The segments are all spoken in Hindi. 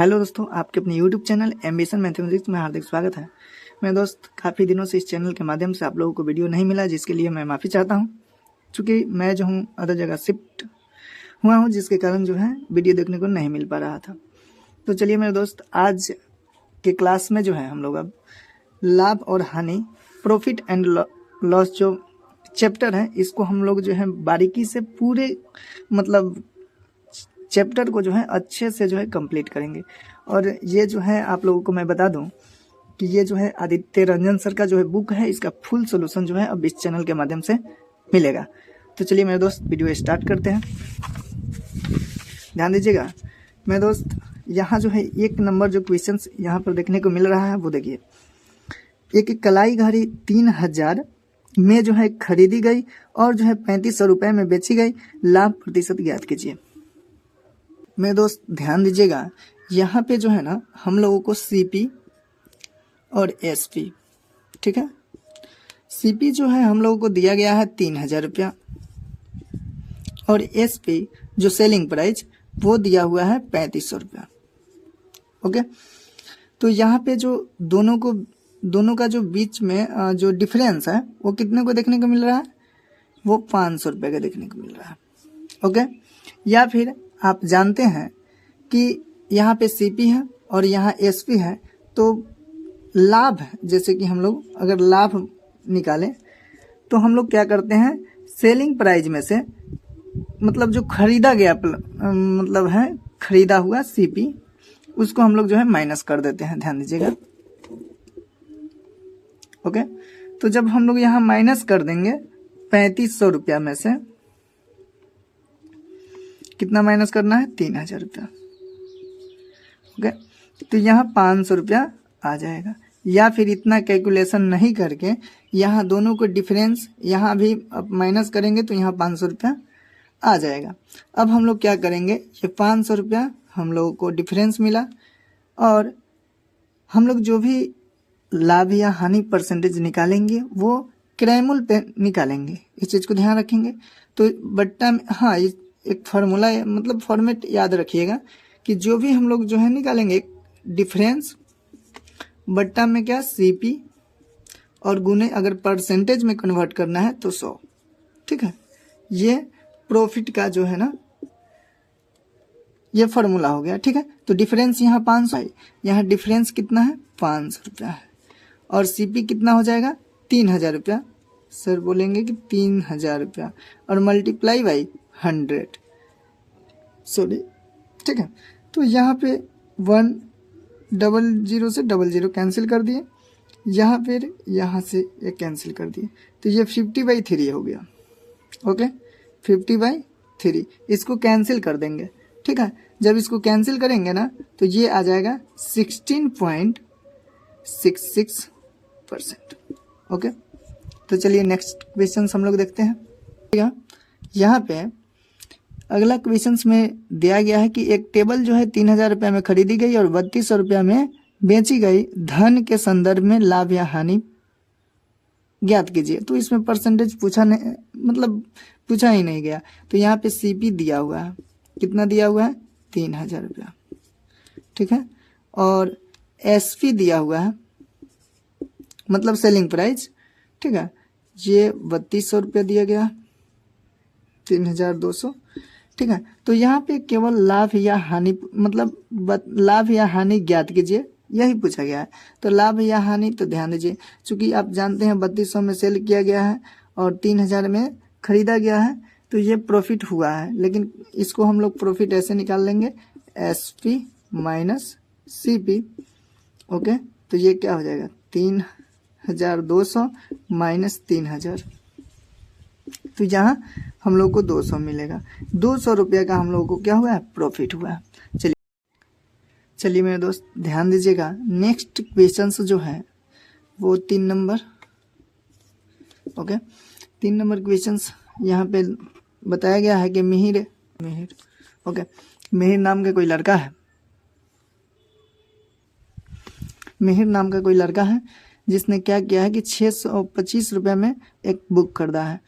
हेलो दोस्तों, आपके अपने यूट्यूब चैनल एम्बिशन मैथमेटिक्स में हार्दिक स्वागत है। मेरे दोस्त, काफ़ी दिनों से इस चैनल के माध्यम से आप लोगों को वीडियो नहीं मिला, जिसके लिए मैं माफ़ी चाहता हूं। चूँकि मैं जो हूं अदर जगह शिफ्ट हुआ हूं, जिसके कारण जो है वीडियो देखने को नहीं मिल पा रहा था। तो चलिए मेरे दोस्त, आज के क्लास में जो है हम लोग अब लाभ और हानि, प्रॉफिट एंड लॉस जो चैप्टर है, इसको हम लोग जो है बारीकी से पूरे मतलब चैप्टर को जो है अच्छे से जो है कंप्लीट करेंगे। और ये जो है आप लोगों को मैं बता दूं कि ये जो है आदित्य रंजन सर का जो है बुक है, इसका फुल सोल्यूशन जो है अब इस चैनल के माध्यम से मिलेगा। तो चलिए मेरे दोस्त, वीडियो स्टार्ट करते हैं। ध्यान दीजिएगा मेरे दोस्त, यहाँ जो है 1 नंबर जो क्वेश्चन यहाँ पर देखने को मिल रहा है वो देखिए। एक कलाई घड़ी 3000 में जो है खरीदी गई और जो है 3500 रुपये में बेची गई, लाभ प्रतिशत ज्ञात कीजिए। मेरे दोस्त ध्यान दीजिएगा, यहाँ पे जो है ना हम लोगों को सीपी और एसपी, ठीक है। सीपी जो है हम लोगों को दिया गया है 3000 रुपया और एसपी जो सेलिंग प्राइस वो दिया हुआ है 3500 रुपया। ओके, तो यहाँ पे जो दोनों का जो बीच में जो डिफरेंस है वो कितने को देखने को मिल रहा है, वो 500 रुपये का देखने को मिल रहा है। ओके, या फिर आप जानते हैं कि यहाँ पे सीपी है और यहाँ एसपी है, तो लाभ है, जैसे कि हम लोग अगर लाभ निकालें तो हम लोग क्या करते हैं, सेलिंग प्राइस में से मतलब जो खरीदा गया मतलब है खरीदा हुआ सीपी, उसको हम लोग जो है माइनस कर देते हैं। ध्यान दीजिएगा। ओके, तो जब हम लोग यहाँ माइनस कर देंगे 3500 रुपया में से कितना माइनस करना है, 3000 रुपया। ओके, तो यहाँ 500 रुपया आ जाएगा। या फिर इतना कैलकुलेशन नहीं करके यहाँ दोनों को डिफरेंस यहाँ भी अब माइनस करेंगे तो यहाँ 500 रुपया आ जाएगा। अब हम लोग क्या करेंगे, ये 500 रुपया हम लोगों को डिफरेंस मिला और हम लोग जो भी लाभ या हानि परसेंटेज निकालेंगे वो क्रैमुल पे निकालेंगे। इस चीज़ को ध्यान रखेंगे। तो बट्टा में हाँ, एक फार्मूला मतलब फॉर्मेट याद रखिएगा कि जो भी हम लोग जो है निकालेंगे डिफरेंस बट्टा में क्या सीपी और गुने अगर परसेंटेज में कन्वर्ट करना है तो 100, ठीक है। ये प्रॉफिट का जो है ना ये फार्मूला हो गया, ठीक है। तो डिफरेंस यहाँ 500 है, यहाँ डिफरेंस कितना है, 500 रुपया है और सीपी कितना हो जाएगा, 3000 रुपया। सर बोलेंगे कि 3000 रुपया और मल्टीप्लाई बाई 100, सॉरी, ठीक है। तो यहाँ पे 100 से 00 कैंसिल कर दिए, यहाँ फिर यहाँ से ये कैंसिल कर दिए, तो ये 50/3 हो गया। ओके, 50/3 इसको कैंसिल कर देंगे, ठीक है। जब इसको कैंसिल करेंगे ना तो ये आ जाएगा 16.66%। ओके, तो चलिए नेक्स्ट क्वेश्चन हम लोग देखते हैं। ठीक है, यहाँ पे अगला क्वेश्चन में दिया गया है कि एक टेबल जो है 3000 रुपये में खरीदी गई और 3200 रुपया में बेची गई, धन के संदर्भ में लाभ या हानि ज्ञात कीजिए। तो इसमें परसेंटेज पूछा नहीं, मतलब पूछा ही नहीं गया। तो यहाँ पे सीपी दिया हुआ है, कितना दिया हुआ है, 3000 रुपया, ठीक है। और एसपी दिया हुआ है मतलब सेलिंग प्राइस, ठीक है, ये 3200 रुपया दिया गया, 3200, ठीक है। तो यहाँ पे केवल लाभ या हानि मतलब लाभ या हानि ज्ञात कीजिए, यही पूछा गया है। तो लाभ या हानि, तो ध्यान दीजिए, चूंकि आप जानते हैं 3200 में सेल किया गया है और 3000 में खरीदा गया है, तो ये प्रॉफिट हुआ है। लेकिन इसको हम लोग प्रॉफिट ऐसे निकाल लेंगे, एसपी माइनस सीपी। ओके, तो ये क्या हो जाएगा, 3200 माइनस 3000, तो यहाँ हम लोग को 200 मिलेगा। 200 रुपये का हम लोगों को क्या हुआ है, प्रॉफिट हुआ है। चलिए मेरे दोस्त ध्यान दीजिएगा, नेक्स्ट क्वेश्चन जो है वो 3 नंबर। ओके, 3 नंबर क्वेश्चन यहाँ पे बताया गया है कि मिहिर नाम का कोई लड़का है, मिहिर नाम का कोई लड़का है जिसने क्या किया है कि 625 रुपये में एक बुक खरीदा है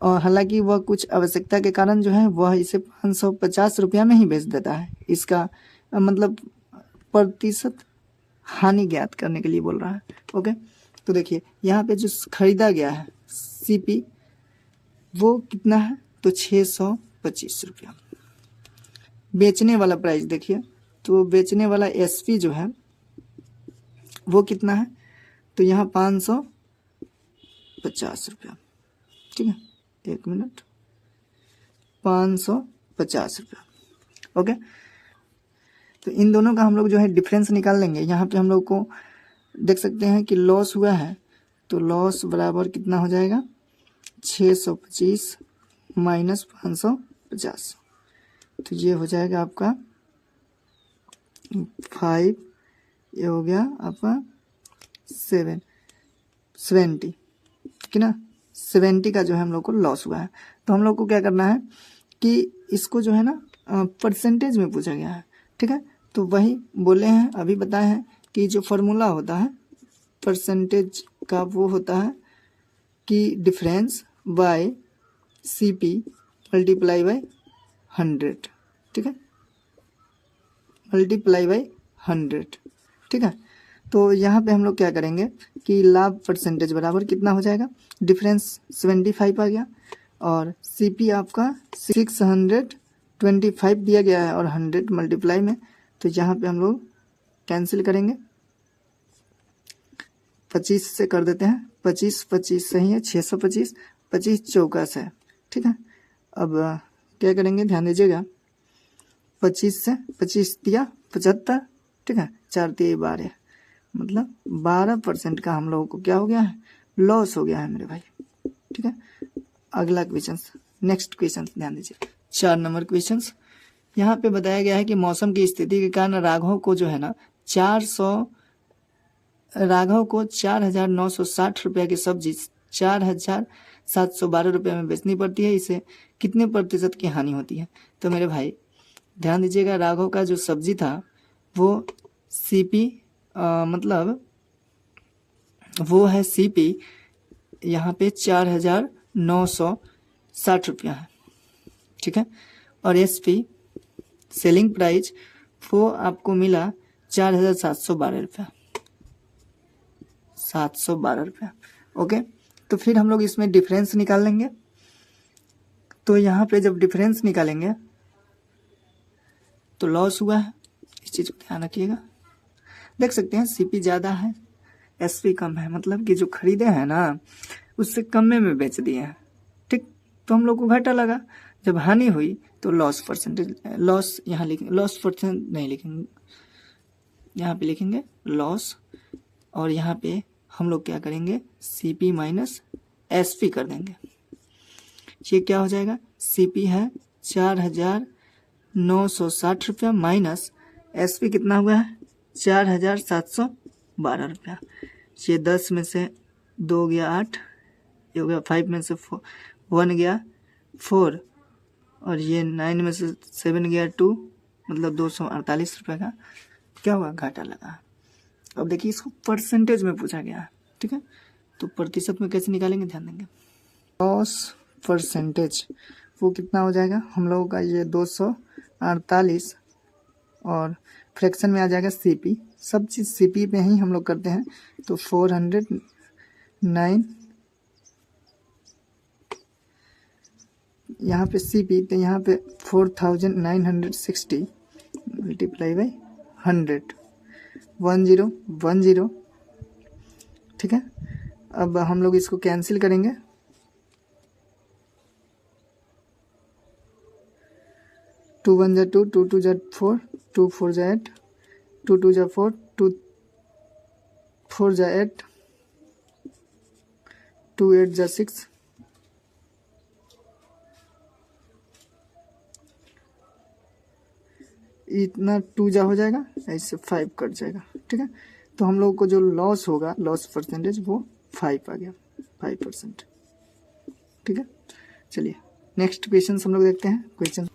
और हालांकि वह कुछ आवश्यकता के कारण जो है वह इसे 550 रुपया में ही बेच देता है। इसका मतलब प्रतिशत हानि ज्ञात करने के लिए बोल रहा है। ओके, तो देखिए यहाँ पे जो खरीदा गया है सीपी वो कितना है, तो 625 रुपया। बेचने वाला प्राइस देखिए, तो बेचने वाला एसपी जो है वो कितना है, तो यहाँ 550 रुपया। ठीक है, 1 मिनट, 550 रुपया। ओके, तो इन दोनों का हम लोग जो है डिफरेंस निकाल लेंगे। यहाँ पे हम लोग को देख सकते हैं कि लॉस हुआ है, तो लॉस बराबर कितना हो जाएगा, 625 माइनस 550, तो ये हो जाएगा आपका 5, ये हो गया आपका 70, ठीक है ना। 70 का जो है हम लोग को लॉस हुआ है। तो हम लोग को क्या करना है कि इसको जो है ना परसेंटेज में पूछा गया है। ठीक है, तो वही बोले हैं, अभी बताए हैं कि जो फॉर्मूला होता है परसेंटेज का वो होता है कि difference bye CP multiply by 100। ठीक है, मल्टीप्लाई बाय 100। ठीक है, तो यहाँ पे हम लोग क्या करेंगे कि लाभ परसेंटेज बराबर कितना हो जाएगा, डिफरेंस 75 आ गया और सीपी आपका 625 दिया गया है और 100 मल्टीप्लाई में, तो यहाँ पे हम लोग कैंसिल करेंगे, 25 से कर देते हैं, 25 सही है, 625, 25 चौकस है। ठीक है, अब क्या करेंगे ध्यान दीजिएगा, 25 से 25 दिया 75, ठीक है, 4 दिए 12, मतलब 12% का हम लोगों को क्या हो गया है, लॉस हो गया है मेरे भाई। ठीक है, अगला क्वेश्चन, नेक्स्ट क्वेश्चन ध्यान दीजिए, 4 नंबर क्वेश्चन। यहाँ पे बताया गया है कि मौसम की स्थिति के कारण राघव को जो है ना 4,960 रुपये की सब्जी 4,712 रुपये में बेचनी पड़ती है, इसे कितने प्रतिशत की हानि होती है। तो मेरे भाई ध्यान दीजिएगा, राघव का जो सब्जी था वो सीपी मतलब वो है सीपी यहाँ पे 4,960 रुपया है। ठीक है, और एसपी सेलिंग प्राइस वो आपको मिला 4,712 रुपया, 712 रुपया। ओके, तो फिर हम लोग इसमें डिफरेंस निकाल लेंगे। तो यहाँ पे जब डिफरेंस निकालेंगे तो लॉस हुआ है, इस चीज़ को ध्यान रखिएगा। देख सकते हैं सीपी ज़्यादा है, एसपी कम है, मतलब कि जो खरीदे हैं ना उससे कम में बेच दिए हैं। ठीक, तो हम लोग को घाटा लगा। जब हानि हुई तो लॉस परसेंटेज, लॉस यहाँ लिखेंगे, लॉस परसेंट नहीं लिखेंगे, यहाँ पे लिखेंगे लॉस, और यहाँ पे हम लोग क्या करेंगे, सीपी माइनस एसपी कर देंगे। ये क्या हो जाएगा, सीपी है 4,960 रुपया माइनस एसपी कितना हुआ है 4,712 रुपया। ये 10 में से 2 गया 8, ये हो गया 5 में से 1 गया 4, और ये 9 में से 7 गया 2, मतलब 248 रुपये का क्या हुआ, घाटा लगा। अब देखिए इसको परसेंटेज में पूछा गया है। ठीक है, तो प्रतिशत में कैसे निकालेंगे, ध्यान देंगे। लॉस परसेंटेज वो कितना हो जाएगा हम लोगों का, ये 248, और फ्रैक्शन में आ जाएगा सीपी, सब चीज़ सीपी में ही हम लोग करते हैं। तो 409 यहाँ पे सीपी, तो यहाँ पे 4,960 मल्टीप्लाई बाई 100, 1010। ठीक है, अब हम लोग इसको कैंसिल करेंगे, 2 1 जा 2, 2 2 जा 4, 2 4 जा 8, 2 2 जा 4, 2 4 जा 8, 2 8 जा 6, इतना 2 जा हो जाएगा, ऐसे 5 कट जाएगा। ठीक है, तो हम लोग को जो लॉस होगा, लॉस परसेंटेज वो 5 आ गया, 5%। ठीक है, चलिए नेक्स्ट क्वेश्चन हम लोग देखते हैं। क्वेश्चन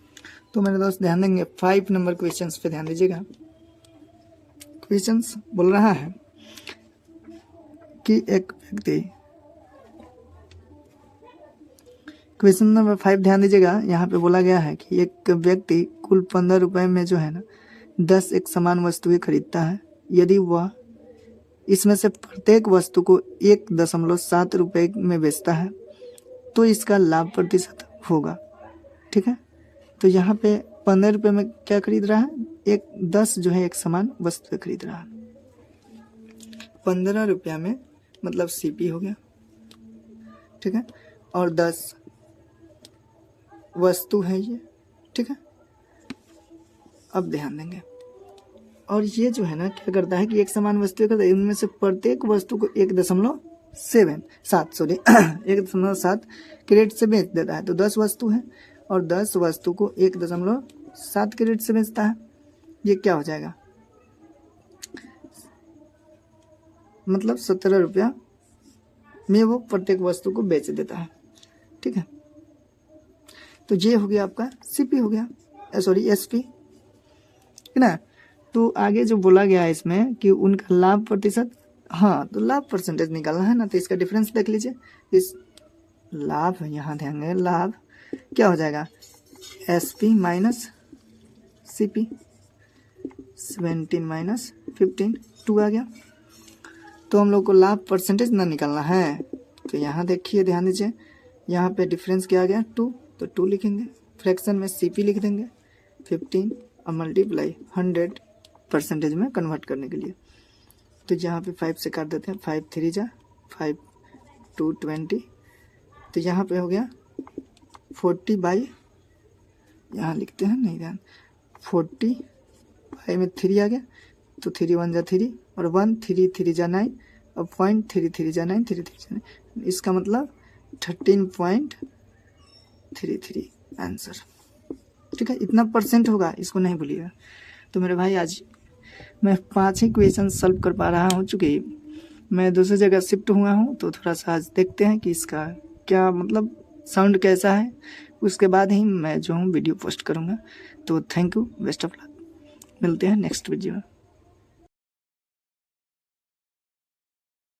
तो मेरे दोस्त ध्यान देंगे, 5 नंबर क्वेश्चन पे ध्यान दीजिएगा। क्वेश्चन बोल रहा है कि एक व्यक्ति, क्वेश्चन नंबर 5 ध्यान दीजिएगा, यहाँ पे बोला गया है कि एक व्यक्ति कुल 15 रुपए में जो है ना 10 एक समान वस्तुएं खरीदता है, यदि वह इसमें से प्रत्येक वस्तु को 1.7 रुपए में बेचता है तो इसका लाभ प्रतिशत होगा। ठीक है, तो यहाँ पे 15 रुपये में क्या खरीद रहा है, 10 जो है एक समान वस्तु खरीद रहा है। 15 रुपया में मतलब सीपी हो गया। ठीक है, और 10 वस्तु है ये। ठीक है, अब ध्यान देंगे, और ये जो है ना क्या करता है कि एक समान वस्तु करता है, इनमें से प्रत्येक वस्तु को 1.7 कैरेट से बेच देता है। तो 10 वस्तु है और 10 वस्तु को 1.7 कैरेट से बेचता है। ये क्या हो जाएगा, मतलब 17 रुपया में वो प्रत्येक वस्तु को बेच देता है। ठीक है, तो ये हो गया आपका सीपी हो गया, सॉरी एसपी, है ना। तो आगे जो बोला गया है इसमें कि उनका लाभ प्रतिशत, हाँ तो लाभ परसेंटेज निकालना है ना, तो इसका डिफरेंस देख लीजिए। इस लाभ यहाँ ध्यान दें, लाभ क्या हो जाएगा, एसपी माइनस सीपी, 17 माइनस 15, 2 आ गया। तो हम लोग को लाभ परसेंटेज ना निकालना है, तो यहाँ देखिए ध्यान दीजिए, यहाँ पे डिफरेंस क्या आ गया 2, तो 2 लिखेंगे, फ्रैक्शन में सीपी लिख देंगे 15 और मल्टीप्लाई 100% में कन्वर्ट करने के लिए। तो यहाँ पे 5 से काट देते हैं, 5 3 जा 5 2 20, तो यहाँ पे हो गया 40 बाई, यहाँ लिखते हैं नहीं ध्यान, 40 बाई में 3 आ गया, तो 3 1 जा 3 और 1 3 3 जा 9 और 0.33 जा 9 3 3 जा 9, इसका मतलब 13.33 आंसर। ठीक है, इतना परसेंट होगा, इसको नहीं भूलिएगा। तो मेरे भाई आज मैं 5 ही क्वेश्चन सॉल्व कर पा रहा हूँ, चूँकि मैं दूसरी जगह शिफ्ट हुआ हूँ, तो थोड़ा सा आज देखते हैं कि इसका क्या मतलब साउंड कैसा है, उसके बाद ही मैं जो हूँ वीडियो पोस्ट करूँगा। तो thank you, best of luck, मिलते हैं नेक्स्ट वीडियो में।